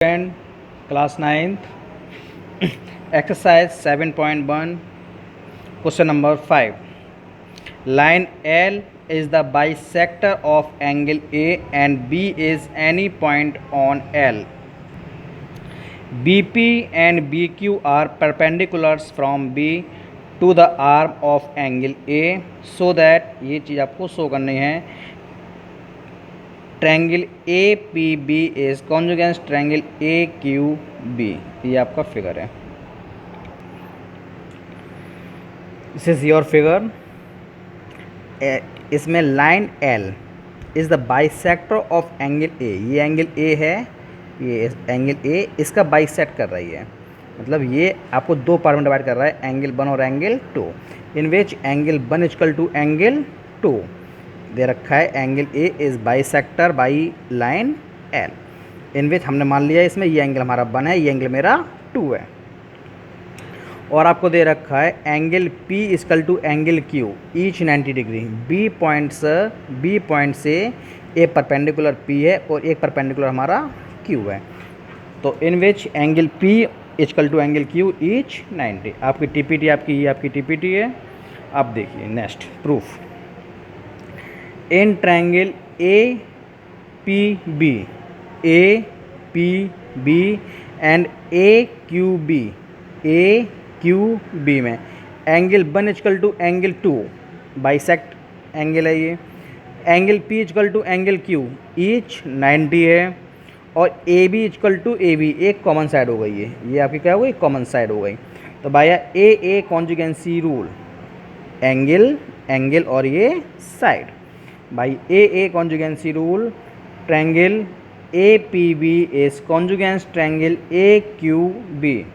Student, class 9th, exercise 7.1, question number 5. Line L is the bisector of angle A and B is any point on L. BP and BQ are perpendiculars from B to the arm of angle A, so that ये चीज़ आपको show करनी है. Triangle A P B is कॉन्जुगेंस triangle A Q B. ये आपका figure है. This is your figure. इसमें line L is the bisector of angle A. ये angle ए है, ये एंगल ए इसका बाइसेक्ट कर रही है. मतलब ये आपको दो पार्ट में डिवाइड कर रहा है, एंगल 1 और angle 2, in which angle 1 equal to angle 2 दे रखा है. Angle A is bisector by line L, in which हमने मान लिया इसमें ये एंगल हमारा 1 है, ये एंगल मेरा 2 है. और आपको दे रखा है angle P equal to angle Q each 90 degree. B point से एक परपेंडिकुलर पी है और एक परपेंडिकुलर हमारा क्यू है. तो in which angle P equal to angle Q each 90. आपकी टीपीटी ये आपकी टीपीटी है. अब देखिए next proof. In triangle A P B and A Q B में angle 1 equal to angle 2 bisect angle है ये. Angle P equal to angle Q each 90 है. और A B equal to A B एक common side हो गई है. ये आपकी क्या हो गई, कॉमन साइड हो गई. तो भैया ए कॉन्जुगेंसी रूल, एंगल और ये साइड. भाई A congruency rule, triangle A P B is कॉन्जुगेंस triangle A Q B.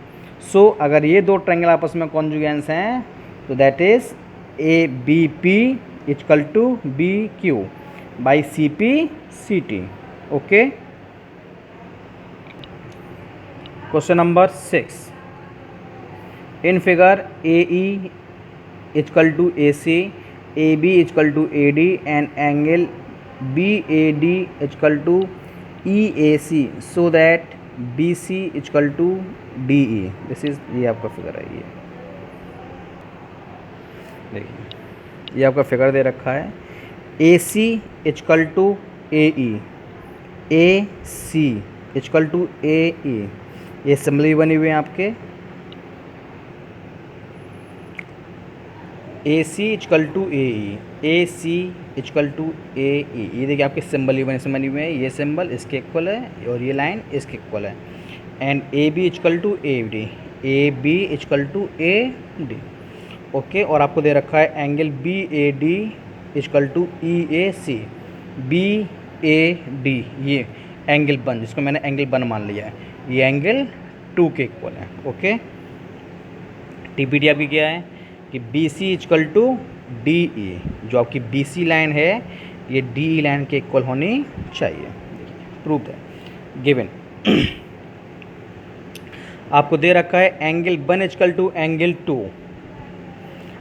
So अगर ये दो ट्रायंगल आपस में कॉन्जुगेंस हैं तो that is A B P equal to B Q by C P C T. Okay. Question number 6. In figure A E equal to A C, AB equal to AD and angle BAD equal to EAC, so that BC equal to DE. This is ये आपका figure है. ये देखिए ये आपका figure दे रखा है. AC equal to AE, AC equal to AE. ये सिम्बल बनी हुई है आपके. A C equal to A equal to A E. ये देखिए आपके सिंबल ही बनी हुए हैं. ये सिंबल इसके इक्वल है और ये लाइन इसके इक्वल है. And A B equal to A B equal to A D. Okay. और आपको दे रखा है angle B A D equal to E A C. B A D ये एंगल 1, जिसको मैंने एंगल 1 मान लिया है, ये एंगल 2 के इक्वल है. ओके. टीपीटी आपकी क्या है कि B C equal to D E. जो आपकी बी सी लाइन है ये डी ई लाइन के इक्वल होनी चाहिए. प्रूफ है गिवन. आपको दे रखा है एंगल 1 इक्वल टू एंगल 2.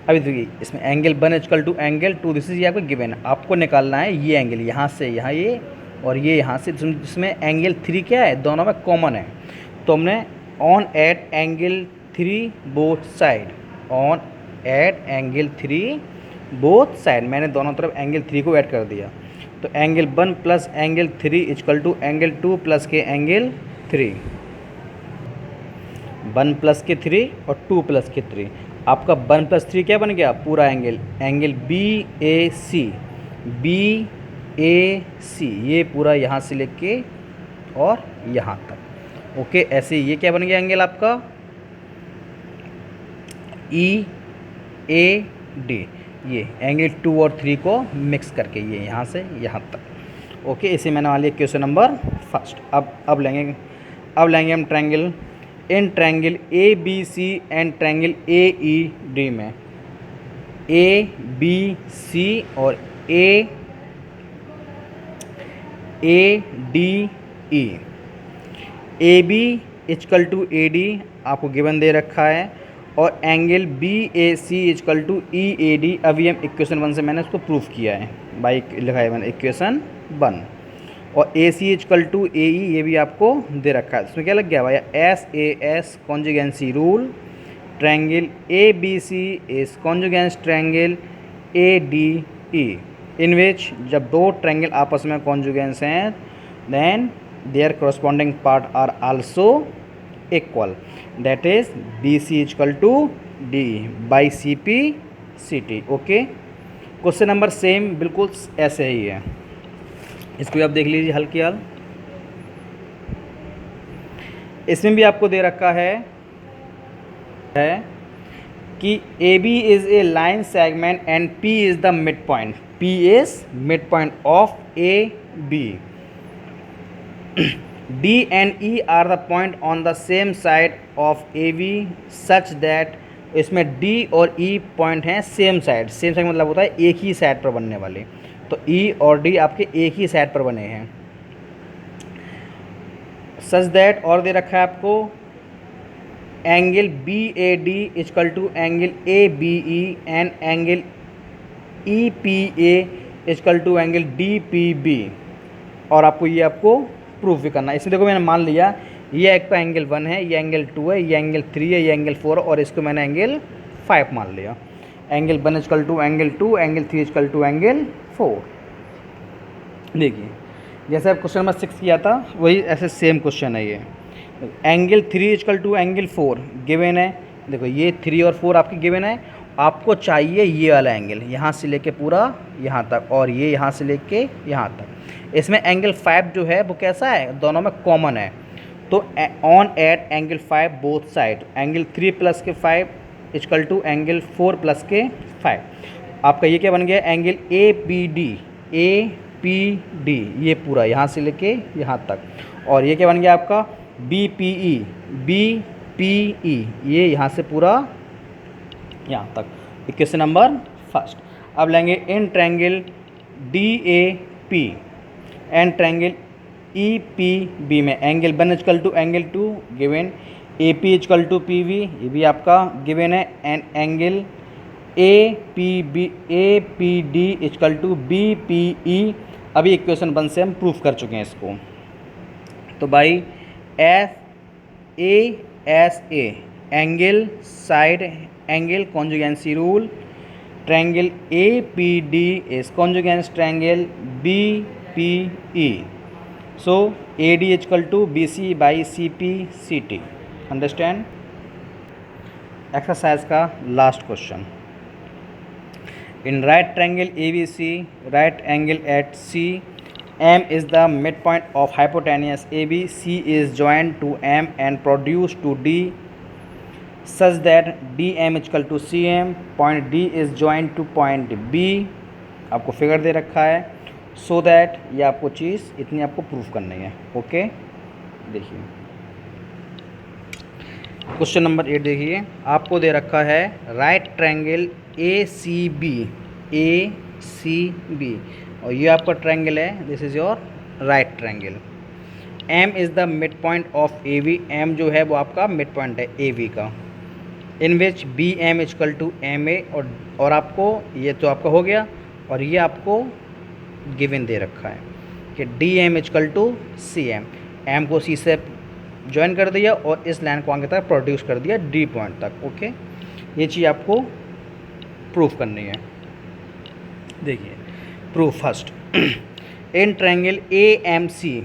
अभी देखिए इसमें angle 1 equal to angle 2, this is ये आपको गिवन. आपको निकालना है ये एंगल यहाँ से यहाँ ये और ये यहाँ से, जिसमें एंगल 3 क्या है, दोनों में कॉमन है. तो हमने on at angle 3 both side, on at angle 3 both side, मैंने दोनों तरफ एंगल 3 को ऐड कर दिया. तो angle 1 plus angle 3 equal to angle 2 plus के एंगल 3. 1 प्लस के 3 और 2 प्लस के 3. आपका 1 प्लस 3 क्या बन गया, पूरा एंगल बी ए सी. ये पूरा यहाँ से लेके और यहाँ तक. ओके. ऐसे ये क्या बन गया एंगल आपका ई ए डी. ये एंगल 2 और 3 को मिक्स करके ये यहाँ से यहाँ तक. ओके. इसे मैंने मान लिया क्वेश्चन नंबर 1. अब लेंगे हम triangle. In triangle A B C and triangle A E D में ए बी सी और A D E. A B equal to A D आपको गिवन दे रखा है. और angle B A C equal to E A D. अभी हम equation 1 से मैंने उसको प्रूफ किया है बाई लिखा है मैंने इक्वेशन 1. और A C equal to A E, ये भी आपको दे रखा है। इसमें क्या लग गया भैया, S A S congruency rule, triangle A B C is कॉन्जुगेंस triangle A D E, in which जब दो ट्रायंगल आपस में कॉन्जुगेंस हैं then there corresponding part are also equal, that is B C equal to D by C P C T. Okay, question number same बिल्कुल ऐसे ही है, इसको भी आप देख लीजिए हल की हल। इसमें भी आपको दे रखा है कि A B is a line segment and P is the mid point, P is mid point of A B, D and E are the point on the same side of A B such that, इसमें D और E point हैं same side, same side मतलब होता है एक ही side पर बनने वाले, तो ई और डी आपके एक ही साइड पर बने हैं। सच दैट, और दे रखा है आपको angle B A D equal to angle A B E and angle E P A equal to angle D P B, और आपको ये आपको प्रूफ भी करना है। इसमें देखो मैंने मान लिया ये एक तो एंगल 1 है, ये एंगल 2 है, ये एंगल 3 है, ये एंगल 4 और इसको मैंने एंगल 5 मान लिया। Angle 1 equal to angle 2, angle 3 equal to angle 4। देखिए जैसे आप क्वेश्चन नंबर 6 किया था वही ऐसे सेम क्वेश्चन है ये। Angle 3 equal to angle 4 given है, देखो ये 3 और 4 आपकी गिवन है, आपको चाहिए ये वाला एंगल यहाँ से लेके पूरा यहाँ तक, और ये यहाँ से लेके यहाँ तक। इसमें एंगल 5 जो है वो कैसा है, दोनों में कॉमन है, तो on at angle 5 both side, angle 3 plus के 5 इजकल टू एंगल 4 प्लस के 5। आपका ये क्या बन गया, angle A P D, A P D ये पूरा यहाँ से लेके यहाँ तक, और ये क्या बन गया आपका B P E, B P E ये यहाँ से पूरा यहाँ तक। Question number first. अब लेंगे in triangle D A P and triangle E P B में angle 1 equal to angle 2 given, A P equal to P V ये भी आपका गिवन है, and angle A P D equal to B P E. अभी equation 1 से हम proof कर चुके हैं इसको, तो भाई F S A angle side angle congruency rule, triangle A P D is कॉन्जुगेंस triangle B P E, so A D equal to B C by C P C T. Understand. Exercise का last question, in right triangle A B C right angle at C M is the midpoint of hypotenuse AB, C is joined to M and produced to D such that DM is equal to CM, point D is joined to point B। आपको figure दे रखा है, so that ये आपको चीज़ इतनी आपको proof करनी है। Okay, देखिए क्वेश्चन नंबर 8 देखिए, आपको दे रखा है right triangle A C B और ये आपका ट्रायंगल है, this is your right triangle. M is the mid point of A V, M जो है वो आपका मिड पॉइंट है ए वी का, in which B M equal to M A, और आपको ये तो आपका हो गया, और ये आपको गिवन दे रखा है कि D M equal to C M, M को सी से ज्वाइन कर दिया और इस लाइन को आगे तक प्रोड्यूस कर दिया डी पॉइंट तक। ओके, ये चीज़ आपको प्रूफ करनी है। देखिए proof first, in triangle A M C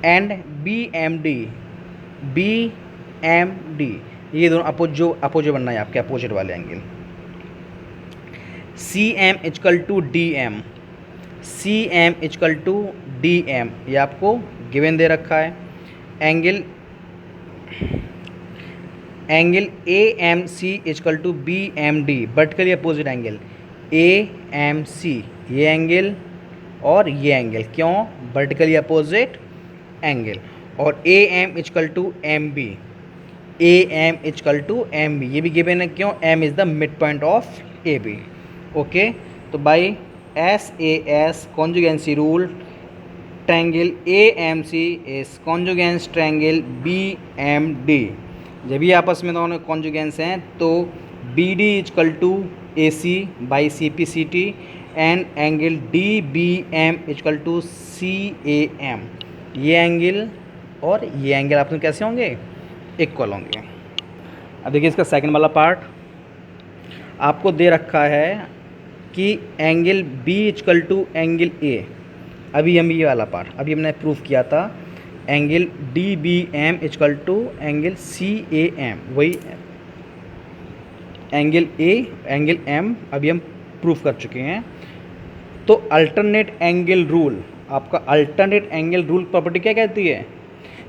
and B M D ये दोनों अपोजिट बनना है आपके, अपोजिट वाले angle. C M equal to D M, C M equal to D M ये आपको गिवन दे रखा है। Angle A M C equal to B M D, vertically opposite angle A M C ये एंगल और ये angle, क्यों vertically opposite angle. और A M equal to M B, A M equal to M B ये भी given है, क्यों M is the mid point of A B. Okay, तो by S A S congruency rule, triangle A M C is कॉन्जुगेंस triangle B M D. जब ये आपस में दोनों कॉन्जुगेंस हैं तो B D equal to A C by C P C T, and angle D B M equal to C A M, ये angle और ये एंगल आपस में कैसे होंगे, इक्वल होंगे। अब देखिए इसका सेकंड वाला पार्ट आपको दे रखा है कि angle B equal to angle A, अभी हम ये वाला पार्ट अभी हमने प्रूफ किया था, angle D B M equal to angle C A M, वही एंगल ए एंगल एम अभी हम प्रूफ कर चुके हैं। तो अल्टरनेट एंगल रूल, आपका अल्टरनेट एंगल रूल प्रॉपर्टी क्या कहती है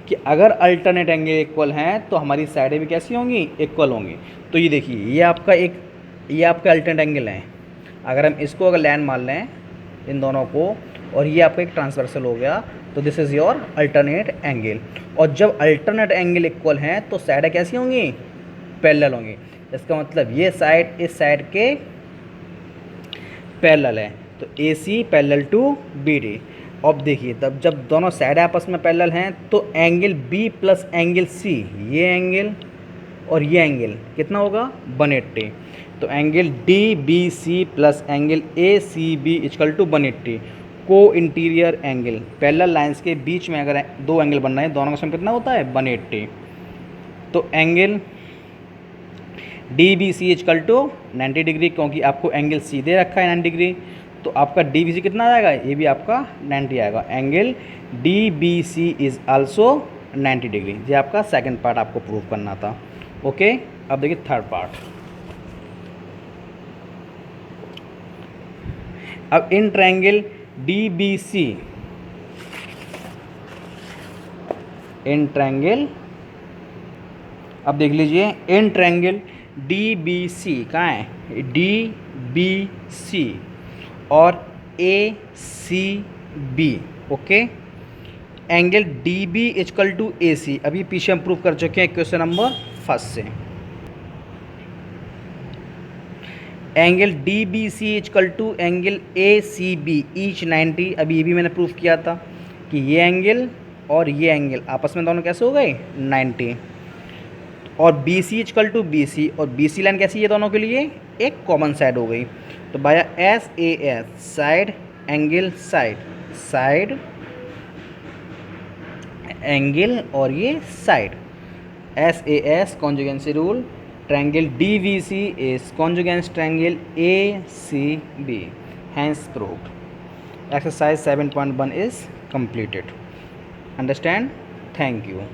कि अगर अल्टरनेट एंगल इक्वल हैं तो हमारी साइडें भी कैसी होंगी, इक्वल होंगी। तो ये देखिए ये आपका अल्टरनेट एंगल है, अगर हम इसको अगर लाइन मान लें इन दोनों को, और ये आपका एक ट्रांसवर्सल हो गया, तो this is your alternate angle. और जब अल्टरनेट एंगल इक्वल हैं तो साइडें कैसी होंगी, पैरेलल होंगी। इसका मतलब ये साइड इस साइड के पैरेलल है, तो A C parallel to B D. अब देखिए तब जब दोनों साइड आपस में पैरेलल हैं तो angle B plus angle C, ये एंगल और ये एंगल कितना होगा, 180। तो angle D B C plus angle A C B equal to 180। को इंटीरियर एंगल, पैरेलल लाइंस के बीच में अगर दो एंगल बन रहे हैं, दोनों का सम कितना होता है, 180। तो angle D B C equal to 90 degree, क्योंकि आपको एंगल सी दे रखा है 90 डिग्री, तो आपका डी बी सी कितना आएगा, ये भी आपका 90 आएगा। Angle D B C is also 90 degree. ये आपका सेकंड पार्ट आपको प्रूव करना था। ओके, अब देखिए थर्ड पार्ट। अब in triangle D B C, in triangle, अब देख लीजिए in triangle D B C कहाँ है, डी बी सी और A C B. Okay, angle D B equal to A C, अभी पीछे हम प्रूव कर चुके हैं क्वेश्चन नंबर फर्स्ट से। Angle D B C equal to angle A C B each 90, अभी ये भी मैंने प्रूव किया था कि ये एंगल और ये एंगल आपस में दोनों कैसे हो गए, 90। और B C equal to B C, और बी सी लाइन कैसी है दोनों के लिए, एक कॉमन साइड हो गई। तो by S A S, side angle side, side angle और ये side, S A S congruency rule, triangle D V C is कॉन्जुगेंस triangle A C B, hence proved. Exercise 7.1 is completed. Understand? Thank you.